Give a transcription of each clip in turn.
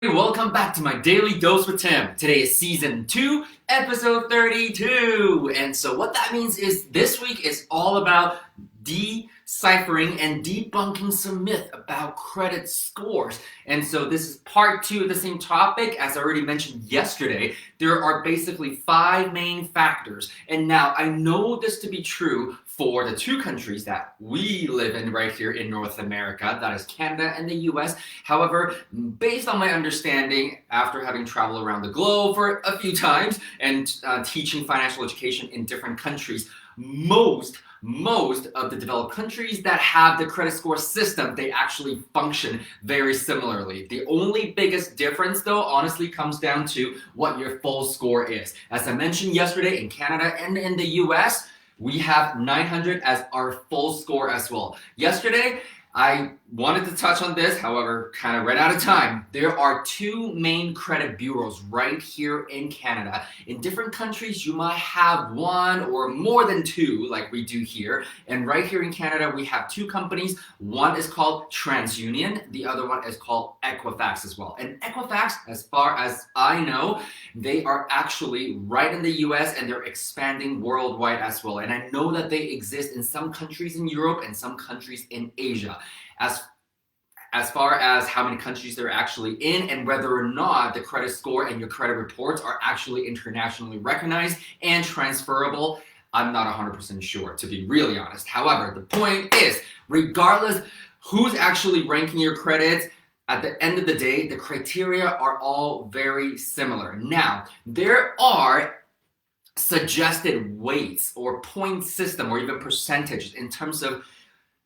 Welcome back to my Daily Dose with Tim. Today is Season 2, Episode 32. And so what that means is this week is all about deciphering and debunking some myth about credit scores. And so this is part 2 of the same topic. As I already mentioned yesterday, there are basically 5 main factors. And now I know this to be true for the 2 countries that we live in right here in North America, that is Canada and the US. However, based on my understanding, after having traveled around the globe for a few times and teaching financial education in different countries, most of the developed countries that have the credit score system, they actually function very similarly. The only biggest difference though, honestly, comes down to what your full score is. As I mentioned yesterday, in Canada and in the US, we have 900 as our full score as well. Yesterday, I wanted to touch on this, however, kind of ran out of time. There are 2 main credit bureaus right here in Canada. In different countries, you might have 1 or more than 2, like we do here. And right here in Canada, we have 2 companies. One is called TransUnion. The other one is called Equifax as well. And Equifax, as far as I know, they are actually right in the US and they're expanding worldwide as well. And I know that they exist in some countries in Europe and some countries in Asia. As far as how many countries they're actually in and whether or not the credit score and your credit reports are actually internationally recognized and transferable, I'm not 100% sure, to be really honest. However, the point is, regardless who's actually ranking your credits, at the end of the day, the criteria are all very similar. Now, there are suggested weights or point system or even percentages in terms of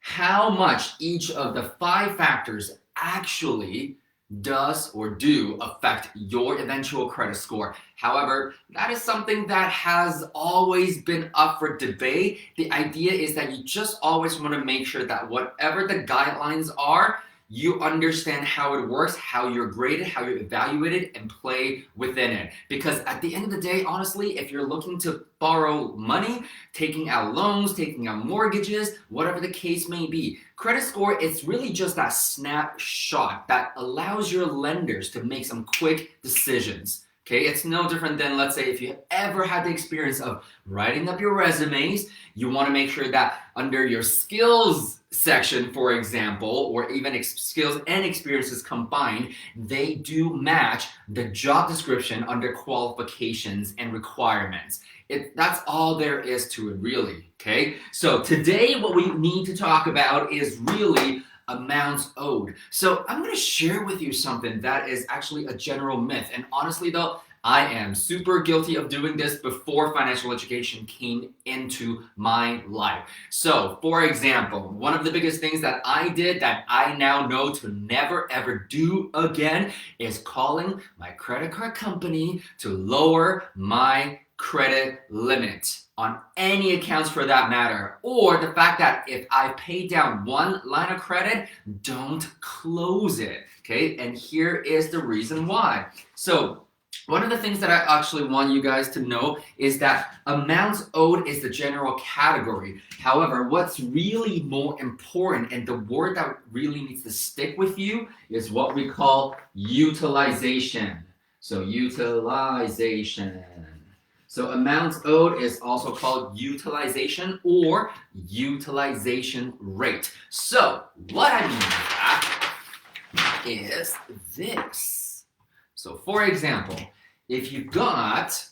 how much each of the 5 factors actually does or do affect your eventual credit score. However, that is something that has always been up for debate. The idea is that you just always want to make sure that whatever the guidelines are, you understand how it works, how you're graded, how you're evaluated, and play within it. Because at the end of the day, honestly, if you're looking to borrow money, taking out loans, taking out mortgages, whatever the case may be, credit score, it's really just that snapshot that allows your lenders to make some quick decisions. Okay, it's no different than, let's say, if you ever had the experience of writing up your resumes, you want to make sure that under your skills section, for example, or even skills and experiences combined, they do match the job description under qualifications and requirements. That's all there is to it, really. Okay, so today what we need to talk about is really amounts owed. So I'm going to share with you something that is actually a general myth. And honestly though, I am super guilty of doing this before financial education came into my life. So, for example, one of the biggest things that I did that I now know to never ever do again is calling my credit card company to lower my credit limit on any accounts for that matter, or the fact that if I pay down 1 line of credit, don't close it. Okay, and here is the reason why. So one of the things that I actually want you guys to know is that amounts owed is the general category. However, what's really more important and the word that really needs to stick with you is what we call utilization. So utilization. So amounts owed is also called utilization or utilization rate. So what I mean by that is this. So for example, if you've got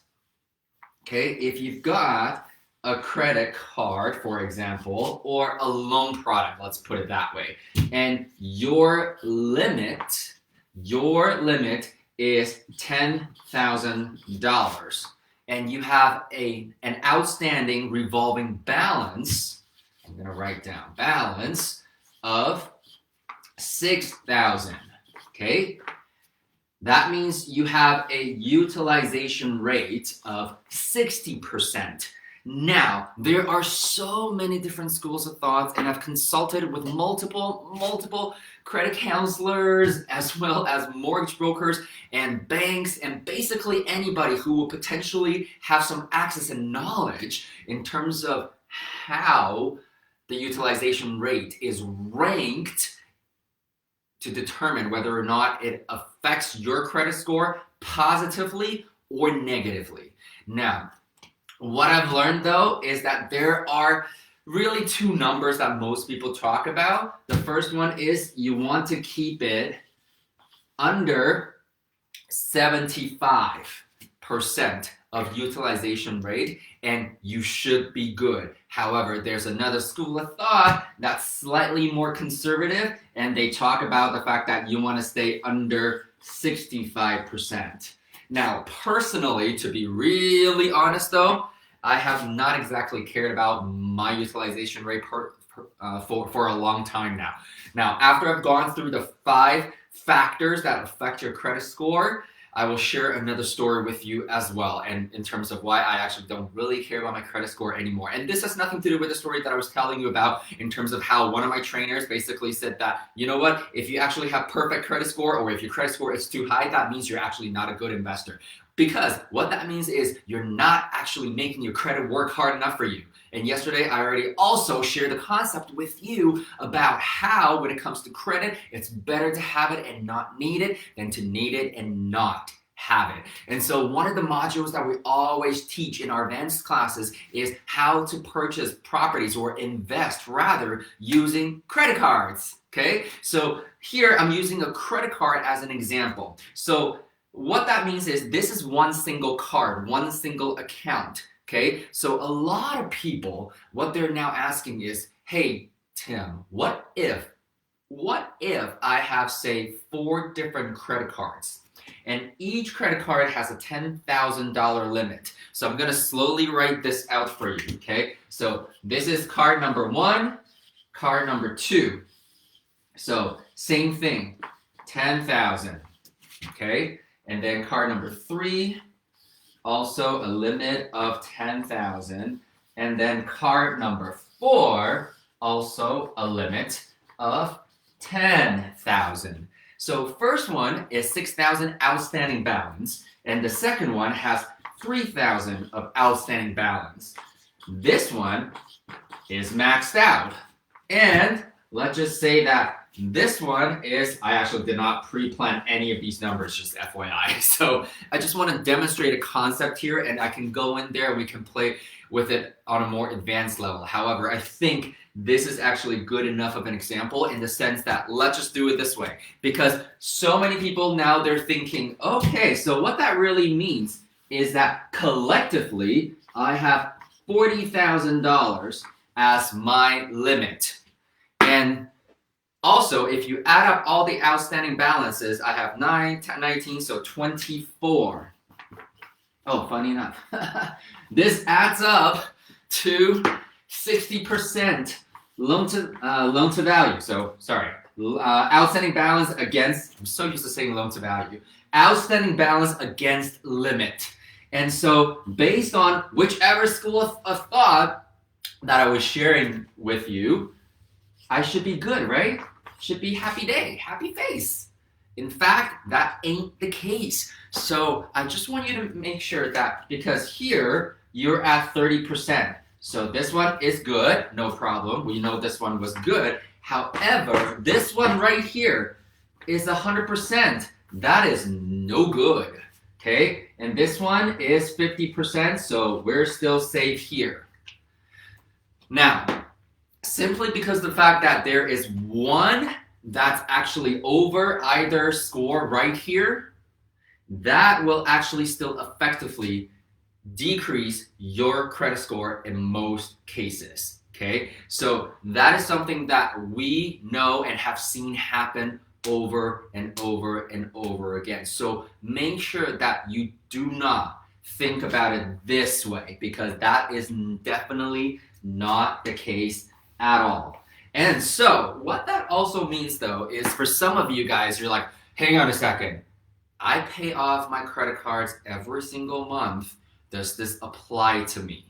a credit card, for example, or a loan product, let's put it that way, and your limit is $10,000. And you have an outstanding revolving balance, I'm going to write down balance of $6,000, okay? That means you have a utilization rate of 60%. Now, there are so many different schools of thought, and I've consulted with multiple credit counselors, as well as mortgage brokers and banks, and basically anybody who will potentially have some access and knowledge in terms of how the utilization rate is ranked to determine whether or not it affects your credit score positively or negatively. Now, what I've learned though is that there are really two numbers that most people talk about. The first one is you want to keep it under 75% of utilization rate, and you should be good. However, there's another school of thought that's slightly more conservative, and they talk about the fact that you want to stay under 65%. Now, personally, to be really honest though, I have not exactly cared about my utilization rate for a long time now. Now, after I've gone through the 5 factors that affect your credit score, I will share another story with you as well, and in terms of why I actually don't really care about my credit score anymore. And this has nothing to do with the story that I was telling you about in terms of how one of my trainers basically said that, you know what, if you actually have perfect credit score, or if your credit score is too high, that means you're actually not a good investor. Because what that means is you're not actually making your credit work hard enough for you. And yesterday, I already also shared the concept with you about how, when it comes to credit, it's better to have it and not need it than to need it and not have it. And so one of the modules that we always teach in our advanced classes is how to purchase properties, or invest rather, using credit cards. Okay? So here I'm using a credit card as an example. So what that means is this is one single card, one single account. Okay, so a lot of people, what they're now asking is, hey, Tim, what if I have, say, 4 different credit cards, and each credit card has a $10,000 limit? So I'm gonna slowly write this out for you, okay? So this is card number 1, card number 2. So same thing, 10,000, okay? And then card number 3, also a limit of 10,000, and then card number 4, also a limit of 10,000. So first one is 6,000 outstanding balance, and the second one has 3,000 of outstanding balance. This one is maxed out, and let's just say that this one is, I actually did not pre-plan any of these numbers, just FYI. So I just want to demonstrate a concept here, and I can go in there and we can play with it on a more advanced level. However, I think this is actually good enough of an example in the sense that let's just do it this way. Because so many people now, they're thinking, okay, so what that really means is that collectively I have $40,000 as my limit. And also, if you add up all the outstanding balances, I have 9, 19, so 24. Oh, funny enough, this adds up to 60% loan to value. So, sorry, outstanding balance against, I'm so used to saying loan to value, outstanding balance against limit. And so, based on whichever school of thought that I was sharing with you, I should be good, right? Should be happy day, happy face. In fact, that ain't the case. So I just want you to make sure that, because here you're at 30%. So this one is good, no problem. We know this one was good. However, this one right here is 100%. That is no good, okay? And this one is 50%, so we're still safe here. Now, simply because the fact that there is one that's actually over either score right here, that will actually still effectively decrease your credit score in most cases, okay? So that is something that we know and have seen happen over and over and over again. So make sure that you do not think about it this way, because that is definitely not the case at all. And so what that also means though is, for some of you guys, you're like, hang on a second, I pay off my credit cards every single month. Does this apply to me?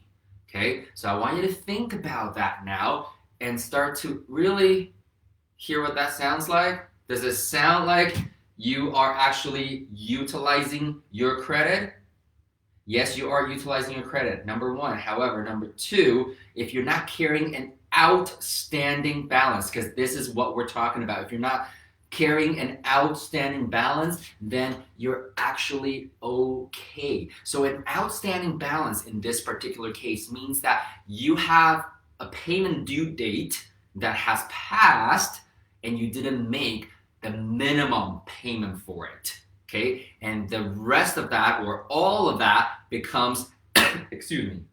Okay, so I want you to think about that now and start to really hear what that sounds like. Does it sound like you are actually utilizing your credit? Yes, you are utilizing your credit, number one. However, number two, if you're not carrying an outstanding balance, because this is what we're talking about. If you're not carrying an outstanding balance, then you're actually okay. So an outstanding balance in this particular case means that you have a payment due date that has passed and you didn't make the minimum payment for it. Okay, and the rest of that or all of that becomes, excuse me,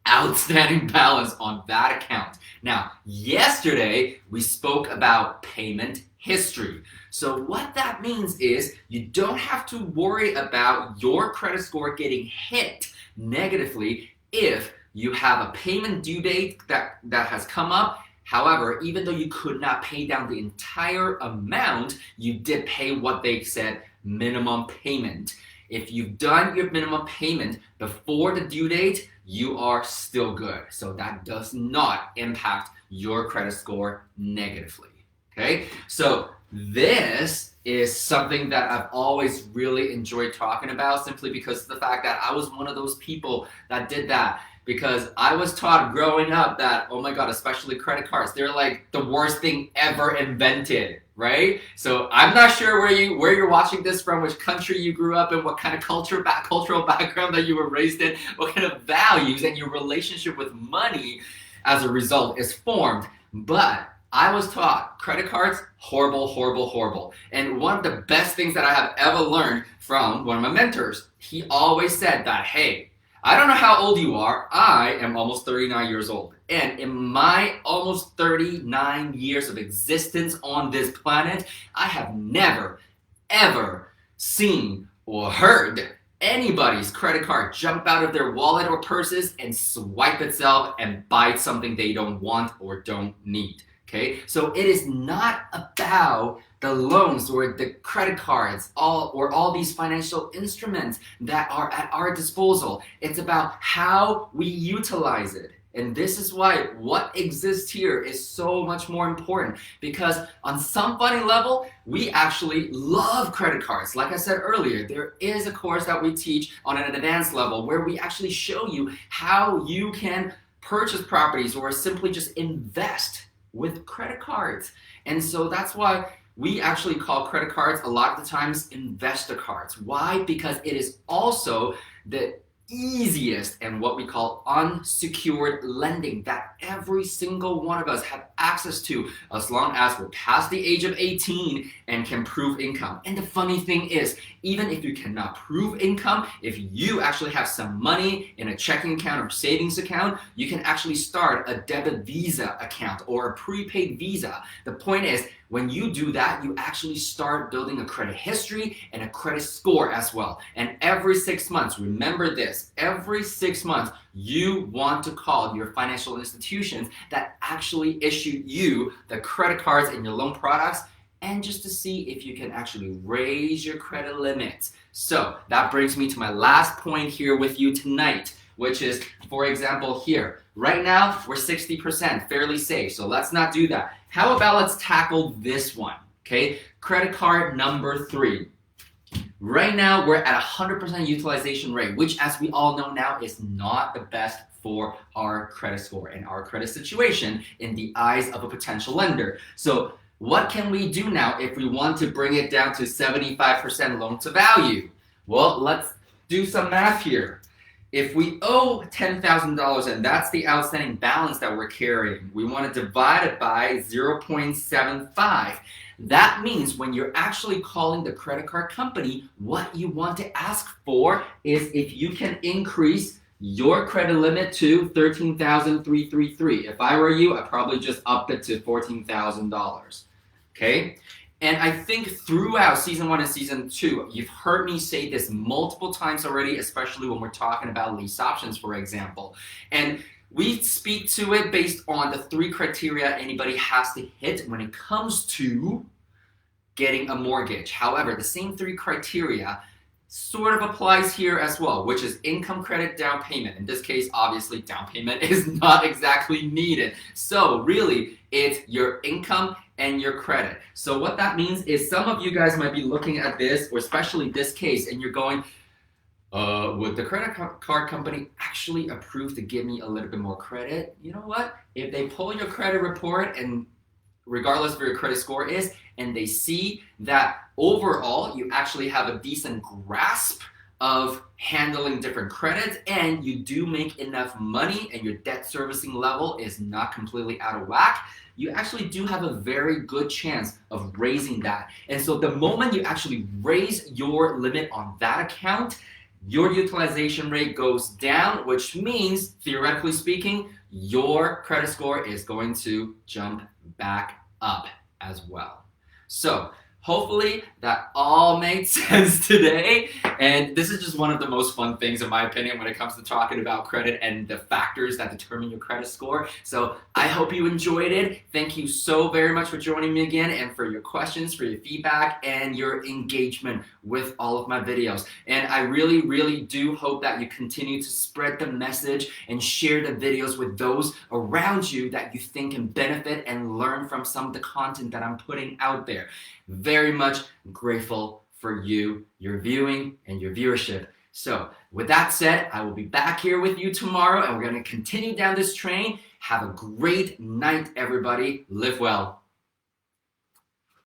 outstanding balance on that account. Now, yesterday we spoke about payment history. So what that means is you don't have to worry about your credit score getting hit negatively if you have a payment due date that has come up. However, even though you could not pay down the entire amount, you did pay what they said minimum payment. If you've done your minimum payment before the due date, you are still good. So that does not impact your credit score negatively. Okay, so this is something that I've always really enjoyed talking about, simply because of the fact that I was one of those people that did that. Because I was taught growing up that, oh my God, especially credit cards, they're like the worst thing ever invented, right? So I'm not sure where you're watching this from, which country you grew up in, what kind of cultural background that you were raised in, what kind of values and your relationship with money as a result is formed. But I was taught credit cards, horrible, horrible, horrible. And one of the best things that I have ever learned from one of my mentors, he always said that, hey, I don't know how old you are. I am almost 39 years old. And in my almost 39 years of existence on this planet, I have never, ever seen or heard anybody's credit card jump out of their wallet or purses and swipe itself and buy something they don't want or don't need. Okay, so it is not about the loans or the credit cards all these financial instruments that are at our disposal. It's about how we utilize it. And this is why what exists here is so much more important, because on some funny level, we actually love credit cards. Like I said earlier, there is a course that we teach on an advanced level where we actually show you how you can purchase properties or simply just invest with credit cards. And so that's why we actually call credit cards a lot of the times investor cards. Why? Because it is also the easiest and what we call unsecured lending that every single one of us have access to as long as we're past the age of 18 and can prove income. And the funny thing is, even if you cannot prove income, if you actually have some money in a checking account or savings account, you can actually start a debit Visa account or a prepaid Visa. The point is, when you do that, you actually start building a credit history and a credit score as well. And every 6 months, remember this, every 6 months, you want to call your financial institutions that actually issued you the credit cards and your loan products, and just to see if you can actually raise your credit limits. So that brings me to my last point here with you tonight, which is, for example, here. Right now, we're 60%, fairly safe, so let's not do that. How about let's tackle this one, okay? Credit card number 3. Right now, we're at 100% utilization rate, which, as we all know now, is not the best for our credit score and our credit situation in the eyes of a potential lender. So what can we do now if we want to bring it down to 75% loan to value? Well, let's do some math here. If we owe $10,000 and that's the outstanding balance that we're carrying, we want to divide it by 0.75. That means when you're actually calling the credit card company, what you want to ask for is if you can increase your credit limit to $13,333. If I were you, I'd probably just up it to $14,000. Okay? And I think throughout season 1 and season 2, you've heard me say this multiple times already, especially when we're talking about lease options, for example. And we speak to it based on the 3 criteria anybody has to hit when it comes to getting a mortgage. However, the same 3 criteria sort of applies here as well, which is income, credit, down payment. In this case, obviously, down payment is not exactly needed. So really, it's your income and your credit. So what that means is some of you guys might be looking at this, or especially this case, and you're going, would the credit card company actually approve to give me a little bit more credit? You know what? If they pull your credit report and regardless of your credit score is, and they see that overall you actually have a decent grasp of handling different credits and you do make enough money and your debt servicing level is not completely out of whack, you actually do have a very good chance of raising that. And so the moment you actually raise your limit on that account, your utilization rate goes down, which means, theoretically speaking, your credit score is going to jump back up as well. So hopefully that all made sense today. And this is just one of the most fun things, in my opinion, when it comes to talking about credit and the factors that determine your credit score. So I hope you enjoyed it. Thank you so very much for joining me again and for your questions, for your feedback, and your engagement with all of my videos. And I really, really do hope that you continue to spread the message and share the videos with those around you that you think can benefit and learn from some of the content that I'm putting out there. Very much grateful for you, your viewing, and your viewership. So with that said, I will be back here with you tomorrow and we're going to continue down this train. Have a great night, everybody. Live well.